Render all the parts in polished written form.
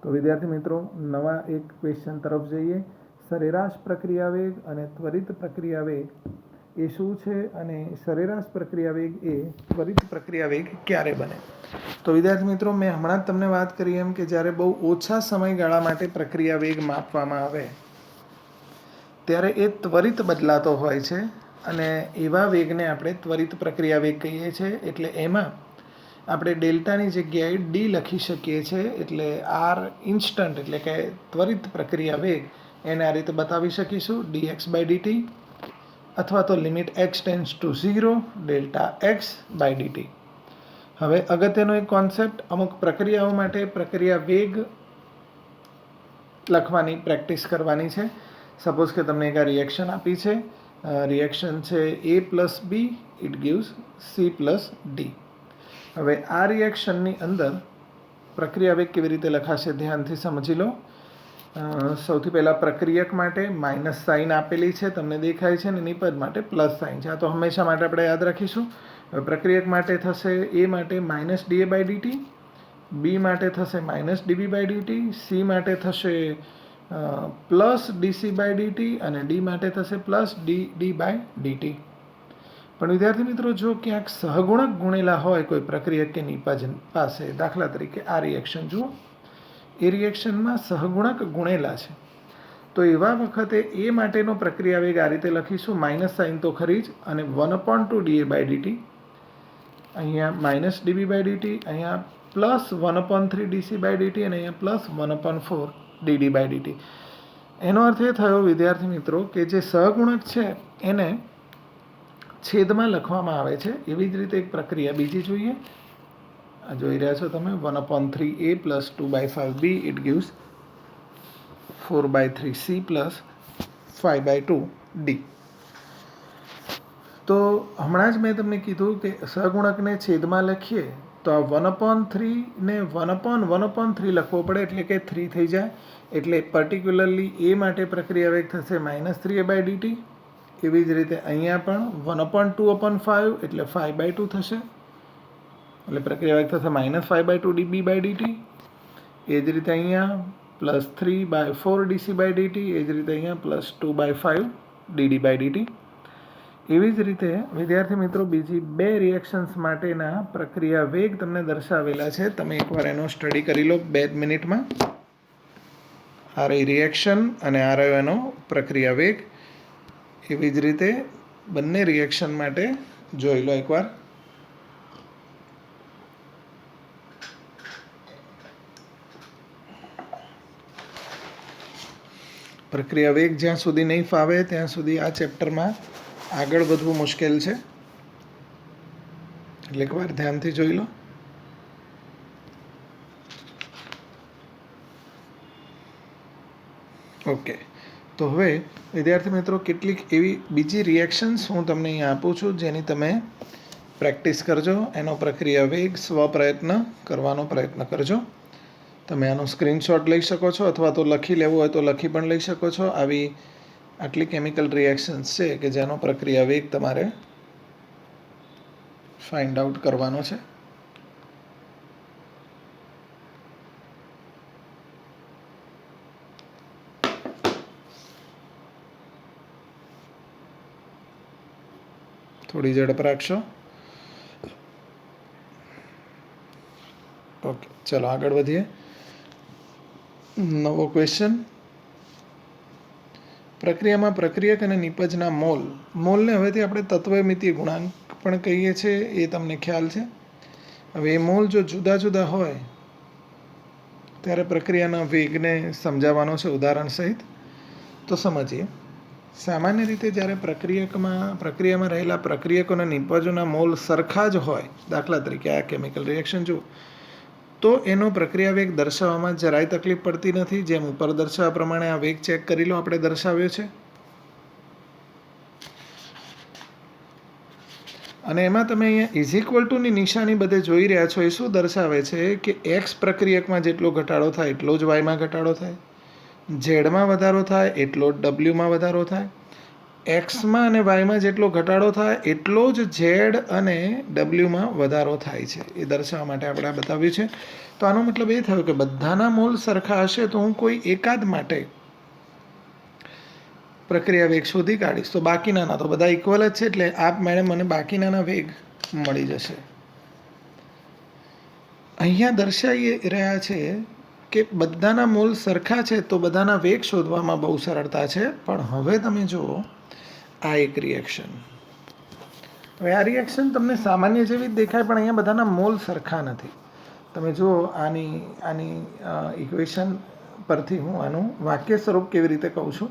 तो विद्यार्थी मित्रों नवा एक क्वेश्चन तरफ जईए। सरेराश प्रक्रिया वेग અને ત્વરિત પ્રક્રિયા વેગ એ શું છે અને સરેરાશ પ્રક્રિયા વેગ એ ત્વરિત પ્રક્રિયા વેગ ક્યારે બને? તો વિદ્યાર્થી મિત્રો મેં હમણાં જ તમને વાત કરી એમ કે જ્યારે બહુ ઓછા સમયગાળા માટે પ્રક્રિયા વેગ માપવામાં આવે ત્યારે એ ત્વરિત બદલાતો હોય છે અને એવા વેગને આપણે ત્વરિત પ્રક્રિયા વેગ કહીએ છીએ। એટલે એમાં આપણે ડેલ્ટાની જગ્યાએ ડી લખી શકીએ છીએ। એટલે આર ઇન્સ્ટન્ટ એટલે કે ત્વરિત પ્રક્રિયા વેગ એને આ રીતે બતાવી શકીશું dx બાય dt અથવા તો limit x tends to 0 delta x by dt। હવે અગત્યનો એક કોન્સેપ્ટ, અમુક પ્રક્રિયાઓ માટે પ્રક્રિયા વેગ લખવાની પ્રેક્ટિસ કરવાની છે। સપોઝ કે તમને એક આ રિએક્શન આપી છે, રિએક્શન છે a plus B it gives c plus D. હવે આ રિએક્શનની અંદર પ્રક્રિયા વેગ કેવી રીતે લખાશે ધ્યાનથી સમજી લો। સૌથી પહેલાં પ્રક્રિયક માટે માઇનસ સાઇન આપેલી છે, તમને દેખાય છે, અને નિપજ માટે પ્લસ સાઇન છે। આ તો હંમેશા માટે આપણે યાદ રાખીશું। હવે પ્રક્રિયક માટે થશે એ માટે minus DA by DT, B માટે થશે minus DB by DT, C માટે થશે પ્લસ ડીસી બાય ડીટી અને ડી માટે થશે પ્લસ ડી બાય ડીટી। પણ વિદ્યાર્થી મિત્રો જો ક્યાંક સહગુણક ગુણેલા હોય કોઈ પ્રક્રિયક કે નિપજ પાસે, દાખલા તરીકે આ રિએક્શન જુઓ, એ રિએક્શનમાં સહગુણક ગુણેલા છે, તો એવા વખતે એ માટેનો પ્રક્રિયા વેગ આ રીતે લખીશું, માઇનસ સાઇન તો ખરી જ અને 1/2 ડીએ બાય ડીટી, અહીંયા માઇનસ ડીબી બાય ડીટી, અહીંયા પ્લસ 1/3 ડીસી બાય ડીટી અને અહીંયા પ્લસ 1/4 ડીડી બાય ડીટી। એનો અર્થ એ થયો વિદ્યાર્થી મિત્રો કે જે સહગુણક છે એને છેદમાં લખવામાં આવે છે। એવી જ રીતે એક પ્રક્રિયા બીજી જોઈએ, આ જોઈ રહ્યા છો તમે 1/3a plus 2/5b it gives 4/3c plus 5/2d। તો હમણાં જ મેં તમને કીધું કે સહગુણકને છેદમાં લખીએ તો આ 1/3 ને 1/1/3 લખવો પડે એટલે કે 3 થઈ જાય। એટલે પર્ટિક્યુલરલી એ માટે પ્રક્રિયા વેગ થશે -3a બાય ડીટી। એવી જ રીતે અહીંયા પણ 1/2/5 એટલે 5/2 થશે, એટલે પ્રક્રિયા વેગ થશે -5/2 ડીબી બાય ડીટી। એ જ રીતે અહીંયા +3/4 ડીસી બાય ડીટી, એ જ રીતે અહીંયા +2/5 ડીડી બાય ડીટી। એવી જ રીતે વિદ્યાર્થી મિત્રો બીજી બે રિએક્શન્સ માટેના પ્રક્રિયા વેગ તમને દર્શાવેલા છે, તમે એકવાર એનો સ્ટડી કરી લો 2 મિનિટમાં। આ રહી રિએક્શન અને આ રહ્યો એનો પ્રક્રિયા વેગ। એવી જ રીતે બંને રિએક્શન માટે જોઈ લો એકવાર। પ્રક્રિયા વેગ જ્યાં સુધી નહીં ફાવે ત્યાં સુધી આ ચેપ્ટરમાં આગળ વધવું મુશ્કેલ છે, એટલે એકવાર ધ્યાનથી જોઈ લો। ઓકે, તો હવે વિદ્યાર્થી મિત્રો કેટલીક એવી બીજી રિએક્શન્સ હું તમને અહીંયા આપું છું જેની તમે પ્રેક્ટિસ કરજો, એનો પ્રક્રિયા વેગ સ્વપ્રયત્ન કરવાનો પ્રયત્ન કરજો। તમે આનો સ્ક્રીનશોટ લઈ શકો છો અથવા તો લખી લેવું હોય તો લખી પણ લઈ શકો છો। આવી આટલી કેમિકલ રિએક્શન્સ છે કે જેનો પ્રક્રિયા વેગ તમારે ફાઇન્ડ આઉટ કરવાનો છે। થોડી ઝડપ રાખશો। ઓકે, ચલો આગળ વધીએ। નવો ક્વેશ્ચન, પ્રક્રિયામાં પ્રક્રિયક અને નિપજના મોલને હવેથી આપણે તત્વમિતીય ગુણાંક પણ કહીએ છીએ, એ તમને ખ્યાલ છે। હવે એ મોલ જો જુદા જુદા હોય ત્યારે પ્રક્રિયાના વેગને સમજાવવાનો છે ઉદાહરણ સહિત। તો સમજીએ। સામાન્ય રીતે જ્યારે પ્રક્રિયામાં રહેલા પ્રક્રિયકો અને નિપજોના મોલ સરખા જ હોય, દાખલા તરીકે આ કેમિકલ રિએક્શન જુઓ, તો એનો પ્રક્રિયા વેગ દર્શાવવામાં જરાય તકલીફ પડતી નથી। જેમ ઉપર દર્શાવ્યા પ્રમાણે આ વેગ ચેક કરી લો, આપણે દર્શાવ્યો છે, અને એમાં તમે અહીંયા ઇઝ ઇક્વલ ટુની નિશાની બધે જોઈ રહ્યા છો। એ શું દર્શાવે છે કે એક્સ પ્રક્રિયકમાં જેટલો ઘટાડો થાય એટલો જ વાયમાં ઘટાડો થાય, ઝેડમાં વધારો થાય એટલો જ ડબલ્યુમાં વધારો થાય, એક્સમાં અને વાયમાં જેટલો ઘટાડો થાય એટલો જ ઝેડ અને ડબલ્યુમાં વધારો થાય છે. એ દર્શાવવા માટે આપણે આ બતાવ્યું છે. તો આનો મતલબ એ થયો કે બધાના મોલ સરખા હશે તો હું કોઈ એકાદ માટે પ્રક્રિયા વેગ શોધી કાઢીશ. તો બાકીનાના તો બધા ઇક્વલ જ છે, એટલે આપમેળે મને બાકીનાના વેગ મળી જશે. અહીંયા દર્શાવી રહ્યા છે કે બધાના મોલ સરખા છે તો બધાના વેગ શોધવામાં બહુ સરળતા છે. પણ હવે તમે જુઓ આ એક રિએક્શન. હવે આ રિએક્શન તમને સામાન્ય જેવી જ દેખાય, પણ અહીંયા બધાના મોલ સરખા નથી. તમે જુઓ આની ઇક્વેશન પરથી હું આનું વાક્ય સ્વરૂપ કેવી રીતે કહું છું.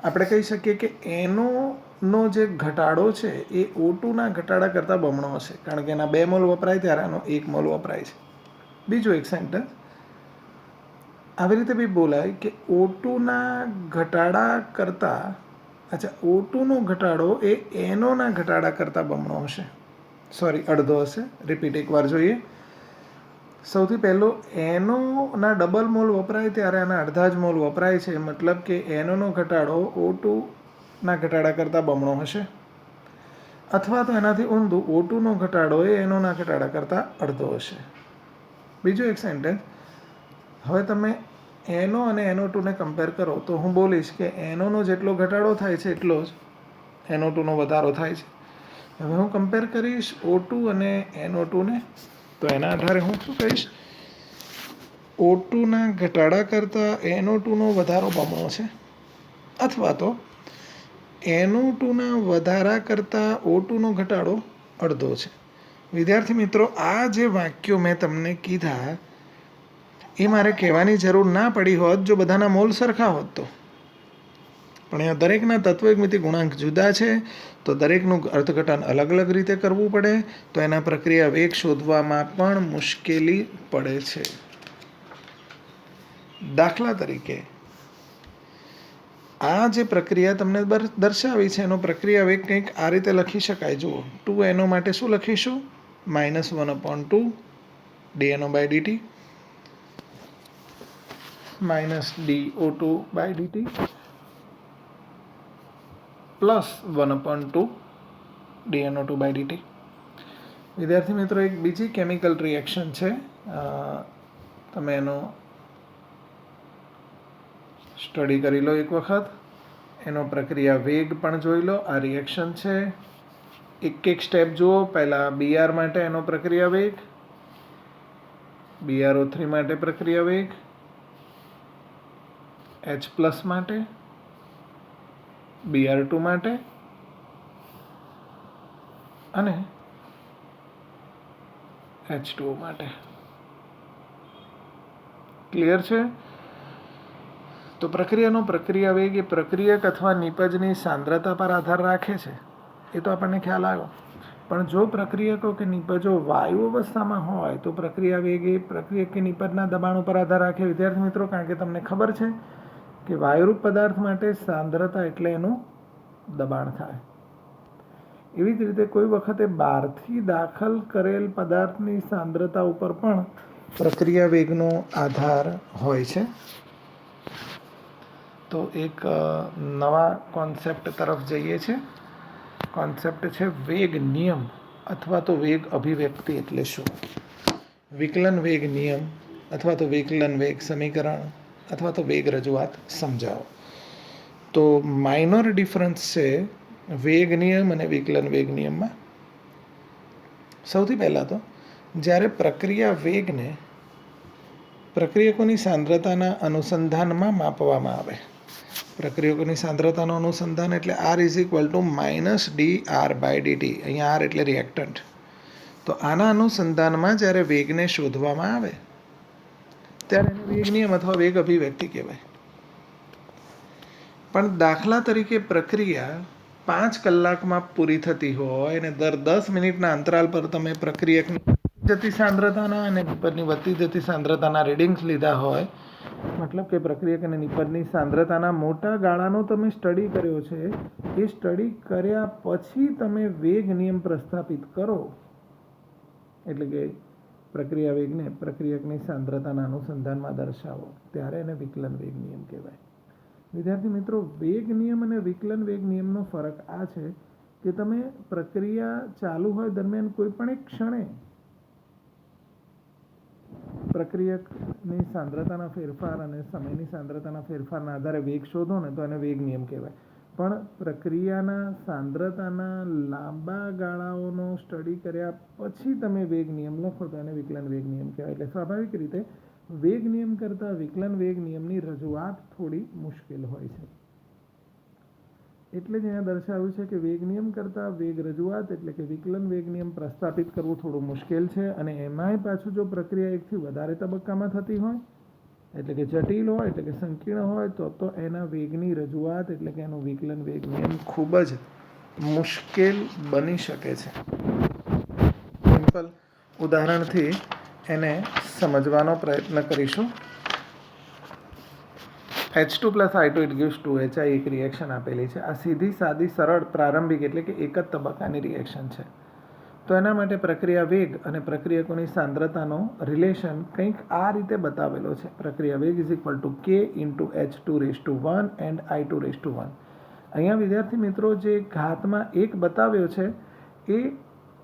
આપણે કહી શકીએ કે એનો જે ઘટાડો છે એ O2ના ઘટાડા કરતાં બમણો હશે, કારણ કે એના 2 મોલ વપરાય ત્યારે આનો 1 મોલ વપરાય છે. બીજું એક સેન્ટેન્સ આવી રીતે બી બોલાય કે O2ના ઘટાડા કરતાં O2નો ઘટાડો એ NOના ઘટાડા કરતાં બમણો હશે, અડધો હશે. રિપીટ એકવાર જોઈએ. સૌથી પહેલો NOના ડબલ મોલ વપરાય ત્યારે આના અડધા જ મોલ વપરાય છે, મતલબ કે NOનો ઘટાડો O2ના ઘટાડા કરતાં બમણો હશે. અથવા તો એનાથી ઊંધું, O2નો ઘટાડો એ NOના ઘટાડા કરતાં અડધો હશે. બીજું એક સેન્ટેન્સ, હવે તમે NO અને NO2ને કમ્પેર કરો તો હું બોલીશ કે NOનો જેટલો ઘટાડો થાય છે એટલો જ NO2નો વધારો થાય છે. હવે હું કમ્પેર કરીશ O2 અને NO2ને, તો એના આધારે હું શું કહીશ, O2ના ઘટાડા કરતાં NO2નો વધારો બમણો છે, અથવા તો NO2ના વધારા કરતાં O2નો ઘટાડો અડધો છે. વિદ્યાર્થી મિત્રો, આ જે વાક્યો મેં તમને કીધા એ મારે કહેવાની જરૂર ના પડી હોત જો બધાના મોલ સરખા હોત તો. પણ અહીંયા દરેકના તત્વમિતિ ગુણાંક જુદા છે, તો દરેકનું અર્થઘટન અલગ અલગ રીતે કરવું પડે, તો એના પ્રક્રિયા વેગ શોધવામાં પણ મુશ્કેલી પડે છે. દાખલા તરીકે આ જે પ્રક્રિયા તમને દર્શાવી છે એનો પ્રક્રિયા વેગ કંઈક આ રીતે લખી શકાય. જુઓ, 2NO માટે શું લખીશું? -1/2 dNO/dt -dO2/dt +1/2 dNO2/dt. વિદ્યાર્થી મિત્રો, એક બીજી કેમિકલ રિએક્શન છે, તમે એનો સ્ટડી કરી લો એક વખત. એનો પ્રક્રિયા વેગ પણ જોઈ લો. આ રિએક્શન છે. એક સ્ટેપ જુઓ. પહેલાં Br માટે એનો પ્રક્રિયા વેગ, BrO3 માટે પ્રક્રિયા વેગ, H+ માટે, Br2 માટે અને H2O માટે. ક્લિયર છે? તો પ્રક્રિયાનો પ્રક્રિયા વેગ એ પ્રક્રિયક અથવા નિપજની સાંદ્રતા પર આધાર રાખે છે, એ તો આપણને ખ્યાલ આવ્યો. પણ જો પ્રક્રિયકો કે નિપજો વાયુ અવસ્થામાં હોય તો પ્રક્રિયા વેગ એ પ્રક્રિયક કે નિપજના દબાણ ઉપર આધાર રાખે. વિદ્યાર્થી મિત્રો, કારણ કે તમને ખબર છે કે વાયુરૂપ પદાર્થ માટે સાંદ્રતા એટલે એનું દબાણ થાય. એવી જ રીતે કોઈ વખતે બહારથી દાખલ કરેલ પદાર્થની સાંદ્રતા ઉપર પણ પ્રક્રિયા વેગનો આધાર હોય છે. તો એક નવા કોન્સેપ્ટ તરફ જઈએ છીએ. કોન્સેપ્ટ છે વેગ નિયમ અથવા તો વેગ અભિવ્યક્તિ. એટલે શું? વિકલન વેગ નિયમ અથવા તો વિકલન વેગ સમીકરણ અથવા તો વેગ રજૂઆત સમજાવો. તો માઇનોર ડિફરન્સ છે વેગ નિયમ અને વિકલન વેગ નિયમમાં. સૌથી પહેલાં તો જ્યારે પ્રક્રિયા વેગને પ્રક્રિયકોની સાંદ્રતાના અનુસંધાનમાં માપવામાં આવે. પ્રક્રિયકોની સાંદ્રતાનું અનુસંધાન એટલે R = -dR/dt. અહીંયા R એટલે રિએક્ટન્ટ. તો આના અનુસંધાનમાં જ્યારે વેગને શોધવામાં આવે ત્યારે એને વેગ નિયમ અથવા વેગ અભિવ્યક્તિ કહેવાય. પણ દાખલા તરીકે પ્રક્રિયા 5 કલાકમાં પૂરી થતી હોય અને દર 10 મિનિટના અંતરાલ પર તમે પ્રક્રિયકની જતી સાંદ્રતાના અને નિપજની વધતી જતી સાંદ્રતાના રીડિંગ્સ લીધા હોય, મતલબ કે પ્રક્રિયક અને નિપજની સાંદ્રતાના મોટા ગાળાનો તમે સ્ટડી કર્યો છે, એ સ્ટડી કર્યા પછી તમે વેગ નિયમ પ્રસ્થાપિત કરો, એટલે કે પ્રક્રિયા વેગને પ્રક્રિયકની સાંદ્રતાના અનુસંધાનમાં દર્શાવો, ત્યારે એને વિકલન વેગ નિયમ કહેવાય. વિદ્યાર્થી મિત્રો, વેગ નિયમ અને વિકલન વેગ નિયમનો ફરક આ છે કે તમે પ્રક્રિયા ચાલુ હોય દરમિયાન કોઈ પણ એક ક્ષણે પ્રક્રિયકની સાંદ્રતાના ફેરફાર અને સમયની સાંદ્રતાના ફેરફારના આધારે વેગ શોધો ને તો એને વેગ નિયમ કહેવાય. પણ પ્રક્રિયાના સાંદ્રતાના લાંબા ગાળાઓનો સ્ટડી કર્યા પછી તમે વેગ નિયમ લખો તો એને વિકલન વેગ નિયમ કહેવાય. એટલે સ્વાભાવિક રીતે વેગ નિયમ કરતાં વિકલન વેગ નિયમની રજૂઆત થોડી મુશ્કેલ હોય છે. એટલે જ અહીંયા દર્શાવ્યું છે કે વેગ નિયમ કરતાં વેગ રજૂઆત એટલે કે વિકલન વેગ નિયમ પ્રસ્થાપિત કરવું થોડું મુશ્કેલ છે. અને એમાંય પાછું જો પ્રક્રિયા એકથી વધારે તબક્કામાં થતી હોય એટલે કે જટિલ હોય એટલે કે સંકીર્ણ હોય તો એના વેગની રજૂઆત એટલે કે એનું વિકલન વેગ નિયમ ખૂબ જ મુશ્કેલ બની શકે છે. સિમ્પલ ઉદાહરણથી એને સમજવાનો પ્રયત્ન કરીશું. H2 + I2 it gives 2HI એક રિએક્શન આપેલી છે. આ સીધી સાદી સરળ પ્રારંભિક એટલે કે એક જ તબક્કાની રિએક્શન છે. તો એના માટે પ્રક્રિયા વેગ અને પ્રક્રિયકોની સાંદ્રતાનો રિલેશન કંઈક આ રીતે બતાવેલો છે. પ્રક્રિયા વેગ = K × H2⁻1 and I2⁻1. અહીંયા વિદ્યાર્થી મિત્રો જે ઘાતમાં 1 બતાવ્યો છે એ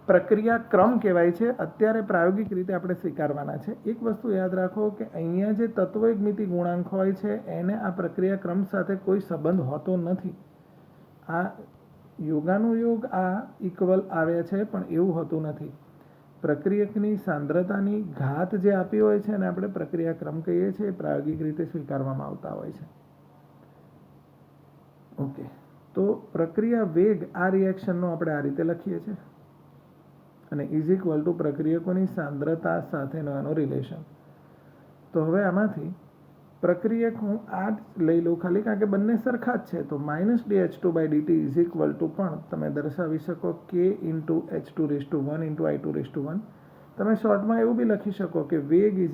પ્રક્રિયા ક્રમ કહેવાય છે. અત્યારે પ્રાયોગિક રીતે આપણે સ્વીકારવાના છે. એક વસ્તુ યાદ રાખો કે અહીંયા જે તત્વએકમિતિ ગુણાંક હોય છે એને આ પ્રક્રિયા ક્રમ સાથે કોઈ સંબંધ હોતો નથી. આ યોગાનુયોગ આ ઇક્વલ આવ્યા છે પણ એવું હોતું નથી. પ્રક્રિયકની સાંદ્રતાની ઘાત જે આપી હોય છે એને આપણે પ્રક્રિયા ક્રમ કહીએ છીએ. પ્રાયોગિક રીતે સ્વીકારવામાં આવતા હોય છે. ઓકે, તો પ્રક્રિયા વેગ આ રિએક્શનનો આપણે આ રીતે લખીએ છીએ અને = પ્રક્રિયકોની સાંદ્રતા સાથેનો એનો રિલેશન. તો હવે આમાંથી પ્રક્રિયક હું આ જ લઈ લઉં ખાલી કારણ કે બંને સરખા જ છે. તો -dH2/dt પણ તમે દર્શાવી શકો K × H2⁻1 × I2⁻1. તમે શોર્ટમાં એવું બી લખી શકો કે વેગ =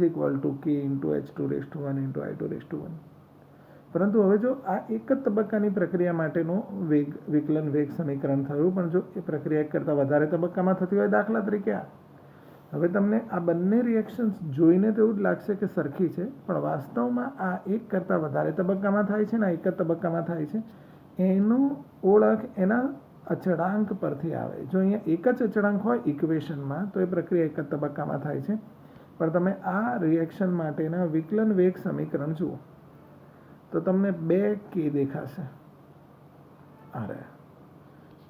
K × H2⁻1 × I2⁻1. પરંતુ હવે જો આ એક જ તબક્કાની પ્રક્રિયા માટેનું વિકલન વેગ સમીકરણ થયું, પણ જો એ પ્રક્રિયા કરતાં વધારે તબક્કામાં થતી હોય, દાખલા તરીકે હવે તમને આ બંને રિએક્શન્સ જોઈને તો એવું જ લાગશે કે સરખી છે, પણ વાસ્તવમાં આ એક કરતાં વધારે તબક્કામાં થાય છે ને એક જ તબક્કામાં થાય છે. એનું ઓળખ એના અચળાંક પરથી આવે. જો અહીંયા એક જ અચળાંક હોય ઇક્વેશનમાં તો એ પ્રક્રિયા એક જ તબક્કામાં થાય છે. પણ તમે આ રિએક્શન માટેના વિકલન વેગ સમીકરણ જુઓ તો તમને 2K દેખાશે. અરે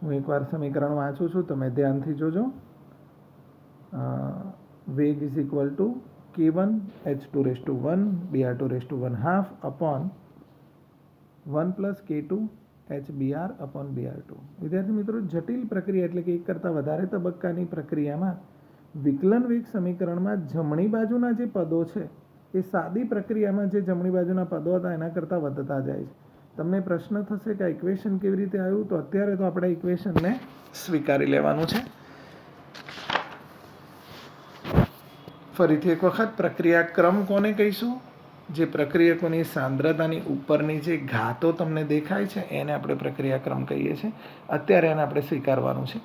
હું એકવાર સમીકરણ વાંચું છું, તમે ધ્યાનથી જોજો. વેગ = K1 H2⁻1 Br2⁻1/2 upon 1 + K2 HBr/Br2. વિદ્યાર્થી મિત્રો, જટિલ પ્રક્રિયા એટલે કે એક કરતાં વધારે તબક્કાની પ્રક્રિયામાં વિકલન વેગ સમીકરણમાં જમણી બાજુના જે પદો છે એ સાદી પ્રક્રિયામાં જે જમણી બાજુના પદો હતા એના કરતાં વધતા જાય છે. તમને પ્રશ્ન થશે કે આ ઇક્વેશન કેવી રીતે આવ્યું? તો અત્યારે તો આપણે ઇક્વેશનને સ્વીકારી લેવાનું છે. ફરીથી એક વખત પ્રક્રિયા ક્રમ કોને કહીશું? જે પ્રક્રિયકોની સાંદ્રતાની ઉપરની જે ઘાતો તમને દેખાય છે એને આપણે પ્રક્રિયા ક્રમ કહીએ છીએ. અત્યારે એને આપણે સ્વીકારવાનું છે.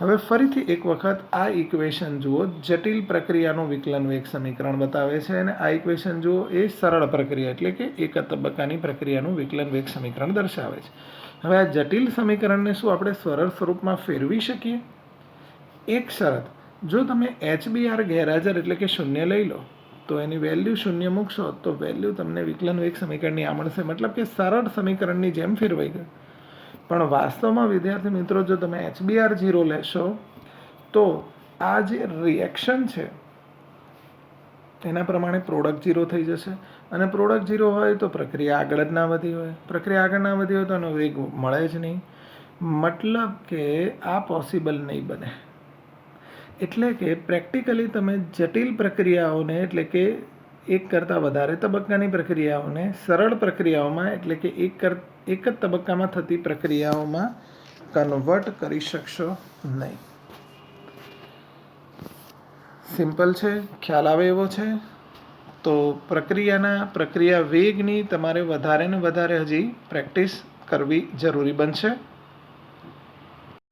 હવે ફરીથી એક વખત આ ઇક્વેશન જુઓ. જટિલ પ્રક્રિયાનું વિકલન વેગ સમીકરણ બતાવે છે અને આ ઇક્વેશન જુઓ એ સરળ પ્રક્રિયા એટલે કે એક તબક્કાની પ્રક્રિયાનું વિકલન વેગ સમીકરણ દર્શાવે છે. હવે આ જટિલ સમીકરણને શું આપણે સરળ સ્વરૂપમાં ફેરવી શકીએ? એક શરત, જો તમે HBr ગેરહાજર એટલે કે 0 લઈ લો તો એની વેલ્યુ 0 મૂકશો તો વેલ્યુ તમને વિકલન વેગ સમીકરણની આ મળશે. મતલબ કે સરળ સમીકરણની જેમ ફેરવાઈ ગયું. પણ વાસ્તવમાં વિદ્યાર્થી મિત્રો, જો તમે HBr 0 લેશો તો આ જે રિએક્શન છે એના પ્રમાણે પ્રોડક્ટ 0 થઈ જશે અને પ્રોડક્ટ 0 હોય તો પ્રક્રિયા આગળ જ ના વધી હોય. પ્રક્રિયા આગળ ના વધી હોય તો એનો વેગ મળે જ નહીં. મતલબ કે આ પોસિબલ નહીં બને. એટલે કે પ્રેક્ટિકલી તમે જટિલ પ્રક્રિયાઓને એટલે કે એક કરતાં વધારે તબક્કાની પ્રક્રિયાઓને સરળ પ્રક્રિયાઓમાં એટલે કે એક જ તબક્કામાં થતી પ્રક્રિયાઓમાં કન્વર્ટ કરી શકશો નહીં. સિમ્પલ છે, ખ્યાલ આવે એવો છે. તો પ્રક્રિયા વેગની તમારે વધારે ને વધારે હજી પ્રેક્ટિસ કરવી જરૂરી બનશે.